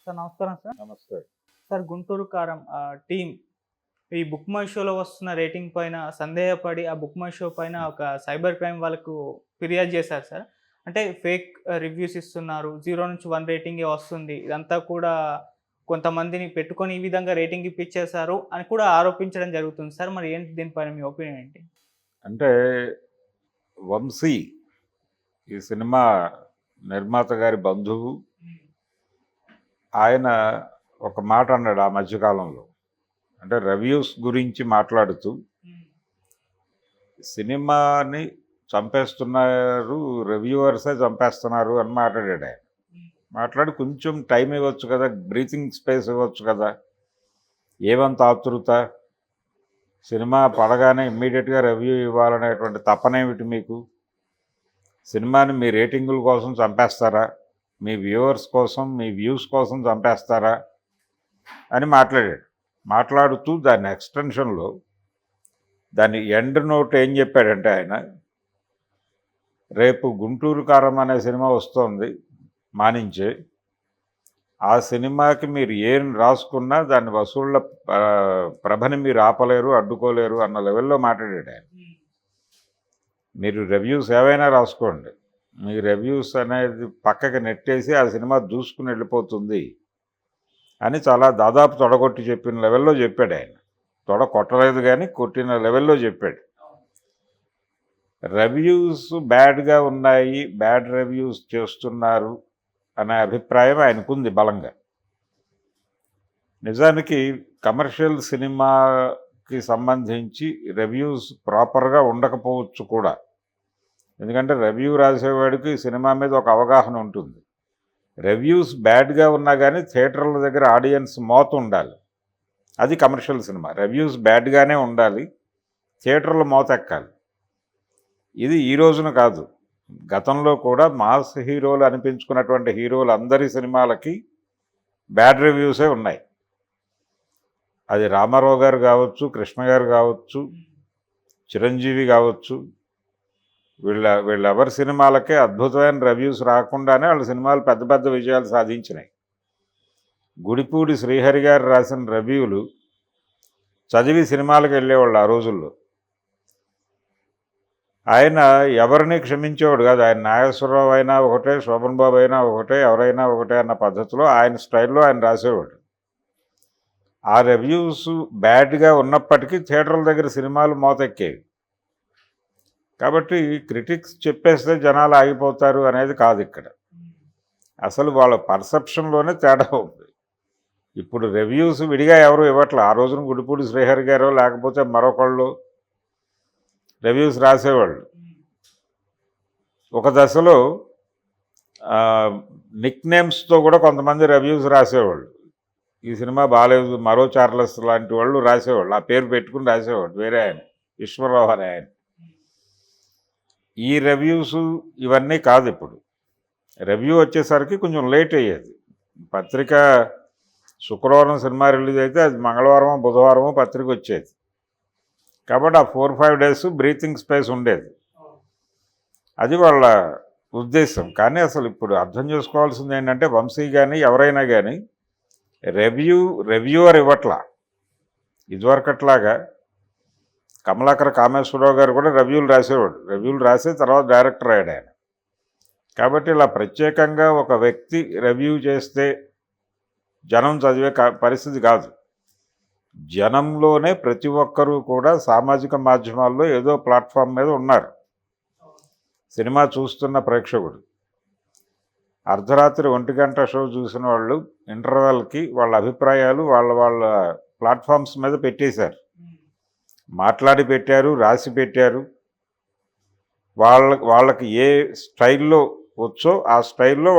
Sir నమస్కారం sir. నమస్తే. Sir Guntur కారం టీమ్ ఈ బుక్ మై షోలో వస్తున్న రేటింగ్ పైన సందేహపడి ఆ బుక్ మై షో పైన ఒక సైబర్ క్రైమ్ వాళ్ళకు ఫిర్యాదు చేశారు సార్. అంటే ఫేక్ రివ్యూస్ ఇస్తున్నారు. 0-1 రేటింగే వస్తుంది. ఇదంతా కూడా కొంతమందిని పెట్టుకొని ఈ విధంగా రేటింగ్ ఇప్పించేశారు అని కూడా ఆరోపించడం జరుగుతుంది సార్. మరి ఏంటి దీనిపైన మీ ఒపీనియన్ ఏంటి? అంటే వంశీ ఈ సినిమా నిర్మాత గారి బంధువు. ఆయన ఒక మాట అన్నాడు ఆ మధ్యకాలంలో. అంటే రివ్యూస్ గురించి మాట్లాడుతూ సినిమాని చంపేస్తున్నారు, రివ్యూవర్సే చంపేస్తున్నారు అని మాట్లాడాడు ఆయన. మాట్లాడి కొంచెం టైం ఇవ్వచ్చు కదా, బ్రీతింగ్ స్పేస్ ఇవ్వచ్చు కదా, ఏమంత ఆతృత, సినిమా పడగానే ఇమ్మీడియట్గా రివ్యూ ఇవ్వాలనేటువంటి తపనేమిటి మీకు? సినిమాని మీ రేటింగుల కోసం చంపేస్తారా, మీ వ్యూవర్స్ కోసం, మీ వ్యూస్ కోసం చంపేస్తారా అని మాట్లాడాడు. మాట్లాడుతూ దాని ఎక్స్టెన్షన్లో దాని ఎండ్ నోట్ ఏం చెప్పాడంటే ఆయన, రేపు గుంటూరు కారం అనే సినిమా వస్తుంది మానించే, ఆ సినిమాకి మీరు ఏం రాసుకున్నా దాని వసూళ్ల ప్రభని మీరు ఆపలేరు, అడ్డుకోలేరు అన్న లెవెల్లో మాట్లాడాడు ఆయన. మీరు రివ్యూస్ ఏవైనా రాసుకోండి, మీ రివ్యూస్ అనేది పక్కకి నెట్టేసి ఆ సినిమా దూసుకుని వెళ్ళిపోతుంది అని చాలా దాదాపు తొడగొట్టి చెప్పిన లెవెల్లో చెప్పాడు ఆయన. తొడ కొట్టలేదు కానీ కొట్టిన లెవెల్లో చెప్పాడు. రివ్యూస్ బ్యాడ్గా ఉన్నాయి, బ్యాడ్ రివ్యూస్ చేస్తున్నారు అనే అభిప్రాయం ఆయనకుంది బలంగా. నిజానికి కమర్షియల్ సినిమాకి సంబంధించి రివ్యూస్ ప్రాపర్గా ఉండకపోవచ్చు కూడా. ఎందుకంటే రివ్యూ రాసేవాడికి సినిమా మీద ఒక అవగాహన ఉంటుంది. రివ్యూస్ బ్యాడ్గా ఉన్నా కానీ థియేటర్ల దగ్గర ఆడియన్స్ మోత ఉండాలి, అది కమర్షియల్ సినిమా. రివ్యూస్ బ్యాడ్గానే ఉండాలి, థియేటర్ల మోత ఎక్కాలి. ఇది ఈ రోజున కాదు, గతంలో కూడా మాస్ హీరోలు అనిపించుకున్నటువంటి హీరోలు అందరి సినిమాలకి బ్యాడ్ రివ్యూసే ఉన్నాయి. అది రామారావు గారు కావచ్చు, కృష్ణ గారు కావచ్చు, చిరంజీవి కావచ్చు, వీళ్ళెవరి సినిమాలకే అద్భుతమైన రివ్యూస్ రాకుండానే వాళ్ళ సినిమాలు పెద్ద పెద్ద విజయాలు సాధించినాయి. గుడిపూడి శ్రీహరి గారు రాసిన రివ్యూలు చదివి సినిమాలకు వెళ్ళేవాళ్ళు ఆ రోజుల్లో. ఆయన ఎవరిని క్షమించేవాడు కాదు. ఆయన నాగేశ్వరరావు అయినా ఒకటే, శోభన్ బాబు అయినా ఒకటే, ఎవరైనా ఒకటే అన్న పద్ధతిలో ఆయన స్టైల్లో ఆయన రాసేవాడు. ఆ రివ్యూస్ బ్యాడ్గా ఉన్నప్పటికీ థియేటర్ల దగ్గర సినిమాలు మోతెక్కేవి. కాబట్టి క్రిటిక్స్ చెప్పేస్తే జనాలు ఆగిపోతారు అనేది కాదు ఇక్కడ. అసలు వాళ్ళ పర్సెప్షన్లోనే తేడా ఉంది. ఇప్పుడు రివ్యూస్ విడిగా ఎవరు ఇవ్వట్లే. ఆ రోజున గుడిపూడి శ్రీహరి గారో లేకపోతే మరొకళ్ళు రివ్యూస్ రాసేవాళ్ళు. ఒక దశలో నిక్ నేమ్స్తో కూడా కొంతమంది రివ్యూస్ రాసేవాళ్ళు. ఈ సినిమా బాగాలేదు, మరో చార్లెస్ లాంటి వాళ్ళు రాసేవాళ్ళు, ఆ పేరు పెట్టుకుని రాసేవాళ్ళు. వేరే ఆయన ఈశ్వరరావు అనే ఆయన. ఈ రివ్యూస్ ఇవన్నీ కాదు. ఇప్పుడు రివ్యూ వచ్చేసరికి కొంచెం లేట్ అయ్యేది. పత్రిక శుక్రవారం సినిమా రిలీజ్ అయితే అది మంగళవారమో బుధవారమో పత్రిక వచ్చేది. కాబట్టి ఆ 4-5 డేస్ బ్రీతింగ్ స్పేస్ ఉండేది. అది వాళ్ళ ఉద్దేశం. కానీ అసలు ఇప్పుడు అర్థం చేసుకోవాల్సింది ఏంటంటే, వంశీ కానీ ఎవరైనా కానీ రివ్యూవర్ ఇవ్వట్లా. ఇదివరకట్లాగా కమలాకర కామేశ్వరరావు గారు కూడా రివ్యూలు రాసేవాడు. రివ్యూలు రాసే తర్వాత డైరెక్టర్ అయ్యాడు ఆయన. కాబట్టి ఇలా ప్రత్యేకంగా ఒక వ్యక్తి రివ్యూ చేస్తే జనం చదివే పరిస్థితి కాదు. జనంలోనే ప్రతి ఒక్కరూ కూడా సామాజిక మాధ్యమాల్లో ఏదో ప్లాట్ఫామ్ మీద ఉన్నారు. సినిమా చూస్తున్న ప్రేక్షకుడు అర్ధరాత్రి 1 గంట షో చూసిన వాళ్ళు ఇంటర్వెల్కి వాళ్ళ అభిప్రాయాలు వాళ్ళ ప్లాట్ఫామ్స్ మీద పెట్టేశారు. మాట్లాడి పెట్టారు, రాసి పెట్టారు. వాళ్ళకి ఏ స్టైల్లో వచ్చో ఆ స్టైల్లో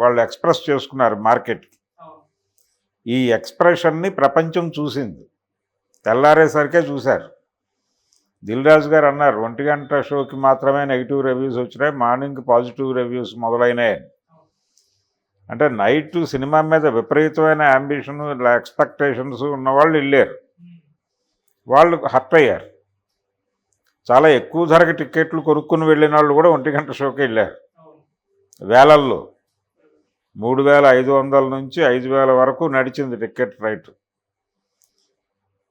వాళ్ళు ఎక్స్ప్రెస్ చేసుకున్నారు మార్కెట్కి. ఈ ఎక్స్ప్రెషన్ని ప్రపంచం చూసింది. తెల్లారేసరికే చూశారు. దిల్ రాజు గారు అన్నారు, 1 గంట షోకి మాత్రమే నెగిటివ్ రివ్యూస్ వచ్చినాయి, మార్నింగ్ పాజిటివ్ రివ్యూస్ మొదలైనాయి. అంటే నైట్ సినిమా మీద విపరీతమైన అంబిషన్, ఎక్స్పెక్టేషన్స్ ఉన్నవాళ్ళు వెళ్ళారు. వాళ్ళు హర్ట్ అయ్యారు. చాలా ఎక్కువ ధరకి టిక్కెట్లు కొనుక్కుని వెళ్ళిన వాళ్ళు కూడా 1 గంట షోకి వెళ్ళారు వేలల్లో. 3,500 నుంచి 5,000 వరకు నడిచింది టికెట్ రేటు.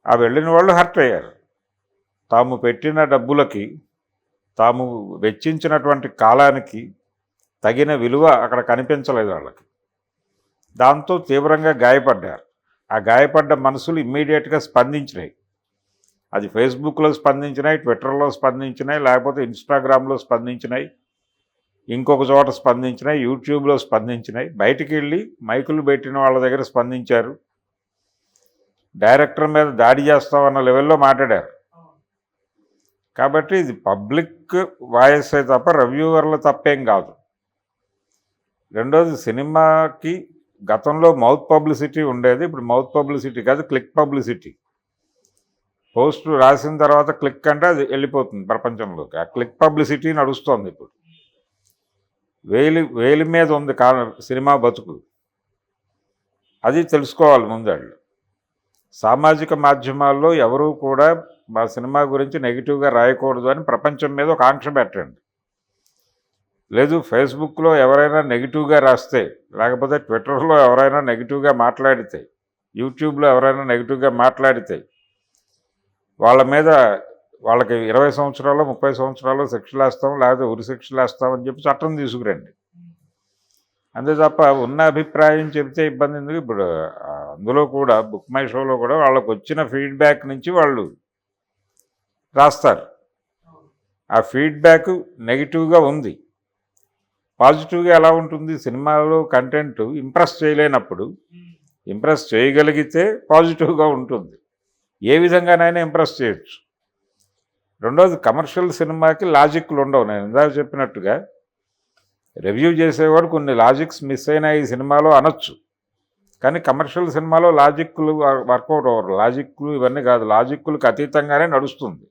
ఆ వెళ్ళిన వాళ్ళు హర్ట్ అయ్యారు. తాము పెట్టిన డబ్బులకి, తాము వెచ్చించినటువంటి కాలానికి తగిన విలువ అక్కడ కనిపించలేదు వాళ్ళకి. దాంతో తీవ్రంగా గాయపడ్డారు. ఆ గాయపడ్డ మనసులు ఇమ్మీడియట్గా స్పందించినాయి. అది ఫేస్బుక్లో స్పందించినాయి, ట్విట్టర్లో స్పందించినాయి, లేకపోతే ఇన్స్టాగ్రామ్లో స్పందించినాయి, ఇంకొక చోట స్పందించినాయి, యూట్యూబ్లో స్పందించినాయి, బయటికి వెళ్ళి మైకులు పెట్టిన వాళ్ళ దగ్గర స్పందించారు, డైరెక్టర్ మీద దాడి చేస్తామన్న లెవెల్లో మాట్లాడారు. కాబట్టి ఇది పబ్లిక్ వాయిసే తప్ప రివ్యూవర్ల తప్పేం కాదు. రెండోది, సినిమాకి గతంలో మౌత్ పబ్లిసిటీ ఉండేది, ఇప్పుడు మౌత్ పబ్లిసిటీ కాదు, క్లిక్ పబ్లిసిటీ. పోస్ట్ రాసిన తర్వాత క్లిక్ అంటే అది వెళ్ళిపోతుంది ప్రపంచంలోకి. ఆ క్లిక్ పబ్లిసిటీ నడుస్తోంది ఇప్పుడు. వేలి మీద ఉంది సినిమా బతుకు. అది తెలుసుకోవాలి ముందళ్ళు. సామాజిక మాధ్యమాల్లో ఎవరూ కూడా మా సినిమా గురించి నెగిటివ్గా రాయకూడదు అని ప్రపంచం మీద ఒక ఆంక్ష పెట్టండి. లేదు, ఫేస్బుక్లో ఎవరైనా నెగిటివ్గా రాస్తే, లేకపోతే ట్విట్టర్లో ఎవరైనా నెగిటివ్గా మాట్లాడితే, యూట్యూబ్లో ఎవరైనా నెగిటివ్గా మాట్లాడితే వాళ్ళ మీద వాళ్ళకి 20 సంవత్సరాలు 30 సంవత్సరాలు శిక్షలు వేస్తాం, లేకపోతే ఉరి శిక్షలు వేస్తామని చెప్పి చట్టం తీసుకురండి. అంతే తప్ప ఉన్న అభిప్రాయం చెబితే ఇబ్బంది ఎందుకు? ఇప్పుడు అందులో కూడా బుక్ మై షోలో కూడా వాళ్ళకు వచ్చిన ఫీడ్బ్యాక్ నుంచి వాళ్ళు రాస్తారు. ఆ ఫీడ్బ్యాక్ నెగిటివ్గా ఉంది. పాజిటివ్గా ఎలా ఉంటుంది? సినిమాలో కంటెంట్ ఇంప్రెస్ చేయలేనప్పుడు ఇంప్రెస్ చేయగలిగితే పాజిటివ్గా ఉంటుంది. ఏ విధంగానైనా ఇంప్రెస్ చేయొచ్చు. రెండోది, కమర్షియల్ సినిమాకి లాజిక్లు ఉండవు. నేను ఇందాక చెప్పినట్టుగా రివ్యూ చేసేవాడు కొన్ని లాజిక్స్ మిస్ అయినా ఈ సినిమాలో అనొచ్చు, కానీ కమర్షియల్ సినిమాలో లాజిక్లు వర్కౌట్ అవ్వరు. లాజిక్లు ఇవన్నీ కాదు, లాజిక్లకు అతీతంగానే నడుస్తుంది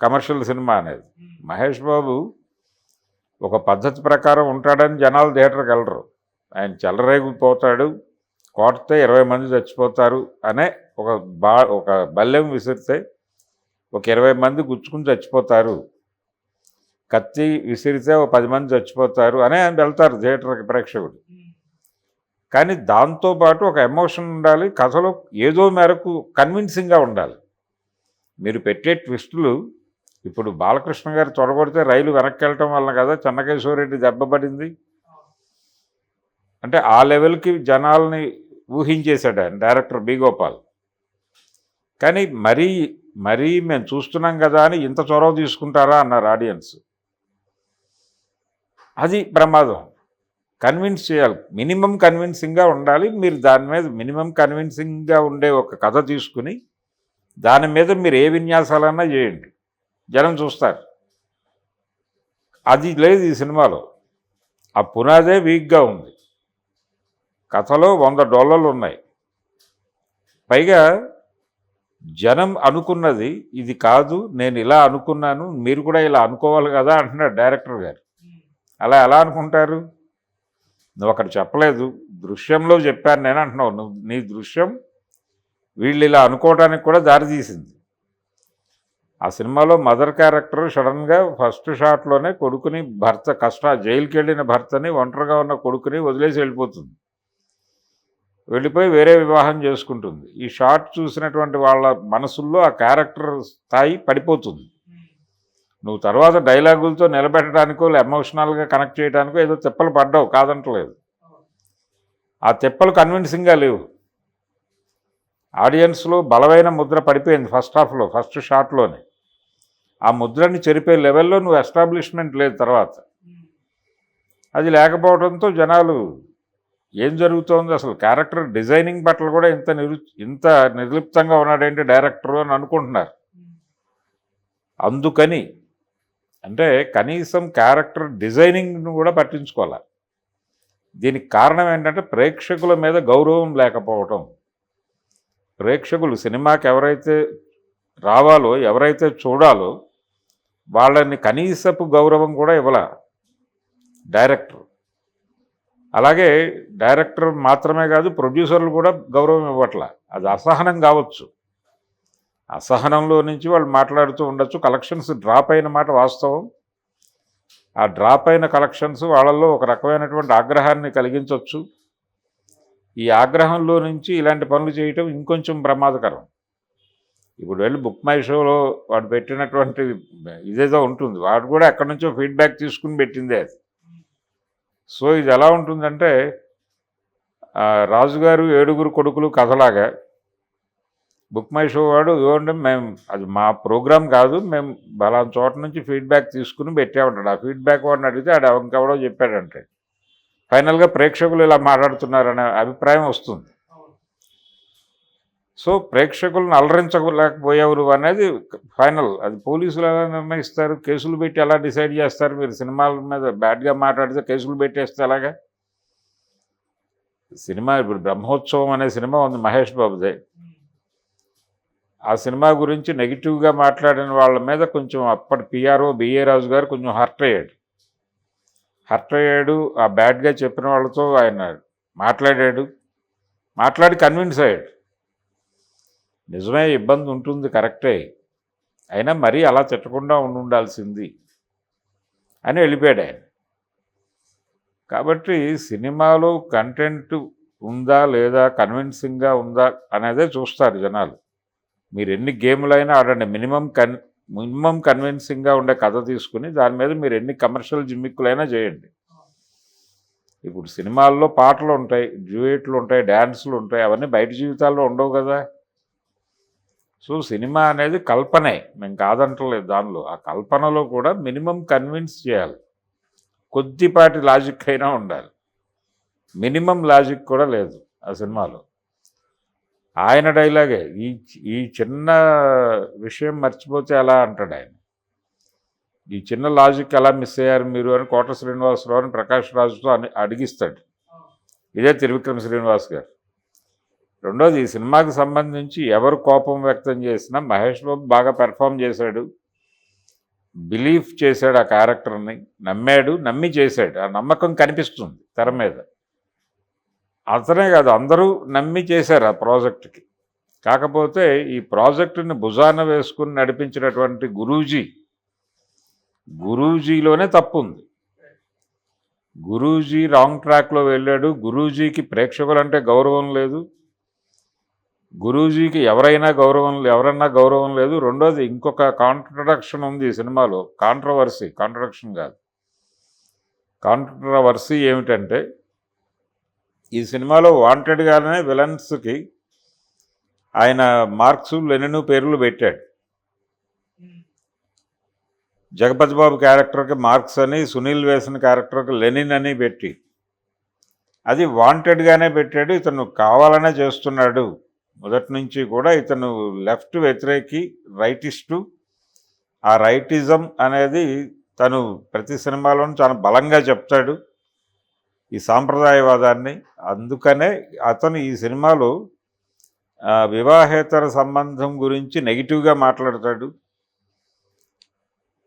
కమర్షియల్ సినిమా అనేది. మహేష్ బాబు ఒక పద్ధతి ప్రకారం ఉంటాడని జనాలు థియేటర్కి వెళ్ళరు. ఆయన చెలరేగిపోతాడు, కొడితే 20 మంది చచ్చిపోతారు అనే ఒక బల్లెం విసిరితే ఒక 20 మంది గుచ్చుకుని చచ్చిపోతారు, కత్తి విసిరితే ఒక 10 మంది చచ్చిపోతారు అనే వెళ్తారు థియేటర్కి ప్రేక్షకుడు. కానీ దాంతోపాటు ఒక ఎమోషన్ ఉండాలి, కథలో ఏదో మేరకు కన్విన్సింగ్గా ఉండాలి. మీరు పెట్టే ట్విస్టులు, ఇప్పుడు బాలకృష్ణ గారు తొడగొడితే రైలు వెనక్కి వెళ్ళటం వలన కదా చెన్నకేశ్వరరెడ్డి దెబ్బపడింది. అంటే ఆ లెవెల్కి జనాల్ని ఊహించేశాడు ఆయన డైరెక్టర్ బి గోపాల్. కానీ మరీ మేము చూస్తున్నాం కదా అని ఇంత చొరవ తీసుకుంటారా అన్నారు ఆడియన్స్. అది ప్రమాదం. కన్విన్స్ చేయాలి, మినిమం కన్విన్సింగ్గా ఉండాలి. మీరు దాని మీద మినిమం కన్విన్సింగ్గా ఉండే ఒక కథ తీసుకుని దాని మీద మీరు ఏ విన్యాసాలన్నా చేయండి, జనం చూస్తారు. అది లేదు ఈ సినిమాలో. ఆ పునాదే వీక్గా ఉంది. కథలో $100 ఉన్నాయి. పైగా జనం అనుకున్నది ఇది కాదు, నేను ఇలా అనుకున్నాను, మీరు కూడా ఇలా అనుకోవాలి కదా అంటున్నాడు డైరెక్టర్ గారు. అలా ఎలా అనుకుంటారు? నువ్వు అక్కడ చెప్పలేదు, దృశ్యంలో చెప్పాను నేను అంటున్నావు. నీ దృశ్యం వీళ్ళు ఇలా అనుకోవడానికి కూడా దారితీసింది. ఆ సినిమాలో మదర్ క్యారెక్టర్ సడన్గా ఫస్ట్ షాట్లోనే కొడుకుని జైలుకి వెళ్ళిన భర్తని, ఒంటరిగా ఉన్న కొడుకుని వదిలేసి వెళ్ళిపోతుంది. వెళ్ళిపోయి వేరే వివాహం చేసుకుంటుంది. ఈ షాట్ చూసినటువంటి వాళ్ళ మనసుల్లో ఆ క్యారెక్టర్ స్థాయి పడిపోతుంది. నువ్వు తర్వాత డైలాగులతో నిలబెట్టడానికో ఎమోషనల్గా కనెక్ట్ చేయడానికో ఏదో తిప్పలు పడ్డావు, కాదంటలేదు. ఆ తిప్పలు కన్విన్సింగ్గా లేవు. ఆడియన్స్లో బలమైన ముద్ర పడిపోయింది ఫస్ట్ షాట్లోనే. ఆ ముద్రని చెరిపే లెవెల్లో నువ్వు ఎస్టాబ్లిష్మెంట్ లేదు తర్వాత. అది లేకపోవడంతో జనాలు ఏం జరుగుతోంది, అసలు క్యారెక్టర్ డిజైనింగ్ పట్ల కూడా ఇంత నిర్లిప్తంగా ఉన్నాడేంటి డైరెక్టర్ అని అనుకుంటున్నారు. అందుకని అంటే కనీసం క్యారెక్టర్ డిజైనింగ్ను కూడా పట్టించుకోవాలి. దీనికి కారణం ఏంటంటే ప్రేక్షకుల మీద గౌరవం లేకపోవటం. ప్రేక్షకులు సినిమాకి ఎవరైతే రావాలో, ఎవరైతే చూడాలో వాళ్ళని కనీసపు గౌరవం కూడా ఇవ్వాల డైరెక్టర్. అలాగే డైరెక్టర్ మాత్రమే కాదు, ప్రొడ్యూసర్లు కూడా గౌరవం ఇవ్వట్ల. అది అసహనం కావచ్చు. అసహనంలో నుంచి వాళ్ళు మాట్లాడుతూ ఉండొచ్చు. కలెక్షన్స్ డ్రాప్ అయిన మాట వాస్తవం. ఆ డ్రాప్ అయిన కలెక్షన్స్ వాళ్ళల్లో ఒక రకమైనటువంటి ఆగ్రహాన్ని కలిగించవచ్చు. ఈ ఆగ్రహంలో నుంచి ఇలాంటి పనులు చేయటం ఇంకొంచెం ప్రమాదకరం. ఇప్పుడు వెళ్ళి బుక్ మై షోలో వాడు పెట్టినటువంటి ఇదేదో ఉంటుంది, వాడు కూడా ఎక్కడి నుంచో ఫీడ్బ్యాక్ తీసుకుని పెట్టిందే అది. సో ఇది ఎలా ఉంటుందంటే రాజుగారు 7 కొడుకులు కథలాగా బుక్ మై షో వాడు ఇవ్వండి, మేము అది మా ప్రోగ్రాం కాదు, మేము బలానా చోట నుంచి ఫీడ్బ్యాక్ తీసుకుని పెట్టామంటాడు. ఆ ఫీడ్బ్యాక్ వాడిని అడిగితే ఆడు ఇంకెవడో చెప్పాడంటే ఫైనల్గా ప్రేక్షకులు ఇలా మాట్లాడుతున్నారనే అభిప్రాయం వస్తుంది. సో ప్రేక్షకులను అలరించలేకపోయేవారు అనేది ఫైనల్. అది పోలీసులు ఎలా నిర్ణయిస్తారు? కేసులు పెట్టి ఎలా డిసైడ్ చేస్తారు? మీరు సినిమాల మీద బ్యాడ్గా మాట్లాడితే కేసులు పెట్టేస్తే ఎలాగా? సినిమా ఇప్పుడు బ్రహ్మోత్సవం అనే సినిమా ఉంది మహేష్ బాబుదే. ఆ సినిమా గురించి నెగిటివ్గా మాట్లాడిన వాళ్ళ మీద కొంచెం అప్పటి పిఆర్ఓ బిఏ రాజు గారు కొంచెం హర్ట్ అయ్యాడు. ఆ బ్యాడ్గా చెప్పిన వాళ్ళతో ఆయన మాట్లాడి కన్విన్స్ అయ్యాడు. నిజమే, ఇబ్బంది ఉంటుంది, కరెక్టే, అయినా మరీ అలా తిట్టకుండా ఉండాల్సింది అని వెళ్ళిపోయాడు ఆయన. కాబట్టి సినిమాలో కంటెంట్ ఉందా లేదా, కన్విన్సింగ్గా ఉందా అనేదే చూస్తారు జనాలు. మీరు ఎన్ని గేములైనా ఆడండి, మినిమం కన్విన్సింగ్గా ఉండే కథ తీసుకుని దాని మీద మీరు ఎన్ని కమర్షియల్ జిమ్మిక్కులైనా చేయండి. ఇప్పుడు సినిమాల్లో పాటలు ఉంటాయి, డ్యూయెట్లు ఉంటాయి, డ్యాన్సులు ఉంటాయి, అవన్నీ బయట జీవితాల్లో ఉండవు కదా. సో సినిమా అనేది కల్పనే, మేము కాదంటలేదు దానిలో. ఆ కల్పనలో కూడా మినిమం కన్విన్స్ చేయాలి, కొద్దిపాటి లాజిక్ అయినా ఉండాలి. మినిమం లాజిక్ కూడా లేదు ఆ సినిమాలో. ఆయన డైలాగే, ఈ చిన్న విషయం మర్చిపోతే ఎలా అంటాడు ఆయన. ఈ చిన్న లాజిక్ ఎలా మిస్ అయ్యారు మీరు అని కోట శ్రీనివాసరావు అని ప్రకాష్ రాజుతో అడిగిస్తాడు. ఇదే త్రివిక్రమ్ శ్రీనివాస్ గారు. రెండోది, ఈ సినిమాకి సంబంధించి ఎవరు కోపం వ్యక్తం చేసినా మహేష్ బాబు బాగా పెర్ఫామ్ చేశాడు, బిలీఫ్ చేశాడు, ఆ క్యారెక్టర్ని నమ్మి చేశాడు. ఆ నమ్మకం కనిపిస్తుంది తెర మీద. అతనే కాదు, అందరూ నమ్మి చేశారు ఆ ప్రాజెక్టుకి. కాకపోతే ఈ ప్రాజెక్టుని భుజాన వేసుకుని నడిపించినటువంటి గురూజీలోనే తప్పు ఉంది. గురూజీ రాంగ్ ట్రాక్లో వెళ్ళాడు. గురూజీకి ప్రేక్షకులంటే గౌరవం లేదు, గురూజీకి ఎవరన్నా గౌరవం లేదు. రెండోది, ఇంకొక కాంట్రడక్షన్ ఉంది ఈ సినిమాలో. కాంట్రవర్సీ కాదు, కాంట్రవర్సీ ఏమిటంటే, ఈ సినిమాలో వాంటెడ్గానే విలన్స్కి ఆయన మార్క్స్, లెనిన్ పేర్లు పెట్టాడు. జగపతి బాబు క్యారెక్టర్కి మార్క్స్ అని, సునీల్ వేసిన క్యారెక్టర్కి లెనిన్ అని పెట్టి, అది వాంటెడ్గానే పెట్టాడు. ఇతను కావాలనే చేస్తున్నాడు. మొదటి నుంచి కూడా ఇతను లెఫ్ట్ వ్యతిరేకి, రైటిస్టు. ఆ రైటిజం అనేది తను ప్రతి సినిమాలోనూ చాలా బలంగా చెప్తాడు, ఈ సాంప్రదాయవాదాన్ని. అందుకనే అతను ఈ సినిమాలో వివాహేతర సంబంధం గురించి నెగిటివ్గా మాట్లాడతాడు.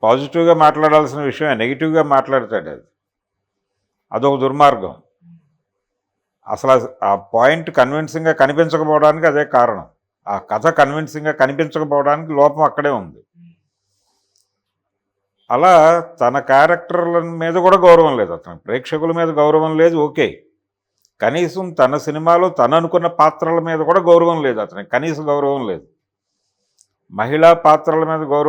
పాజిటివ్గా మాట్లాడాల్సిన విషయం నెగిటివ్గా మాట్లాడతాడు. అదొక దుర్మార్గం. అసలు ఆ పాయింట్ కన్విన్సింగ్గా కనిపించకపోవడానికి అదే కారణం. ఆ కథ కన్విన్సింగ్గా కనిపించకపోవడానికి లోపం అక్కడే ఉంది. అలా తన క్యారెక్టర్ల మీద కూడా గౌరవం లేదు, అతను ప్రేక్షకుల మీద గౌరవం లేదు. ఓకే, కనీసం తన సినిమాలో తను అనుకున్న పాత్రల మీద కూడా గౌరవం లేదు అతనికి, కనీస గౌరవం లేదు. మహిళా పాత్రల మీద గౌరవం